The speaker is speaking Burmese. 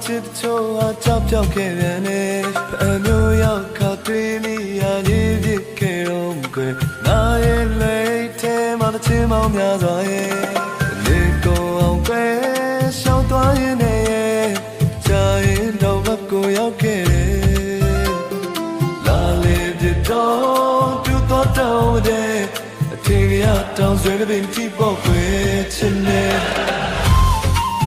ချစ်ချိုးဟာကြောက်ပြောက်ခဲ့ပြန်နေအမျိုးရောက်ခါတွေ့မိရရေးပြစ်ခဲ့တော့ကွယ်ငါရဲ့လိတ်ထဲမှာတစ်ချင်းပေါင်းများစွာရဲ့နေကိုအောင်ကွယ်ရှောင်းသွားရင်နဲ့ကြာရင်တော့ဘက်ကိုရောက်ခဲ့တယ်လာလေပြတော့ပြူတော့တောင်းတဲ့အထင်ရတောင်းဆွဲတဲ့ပင်တိပေါ့ကွယ်ချစ်နေ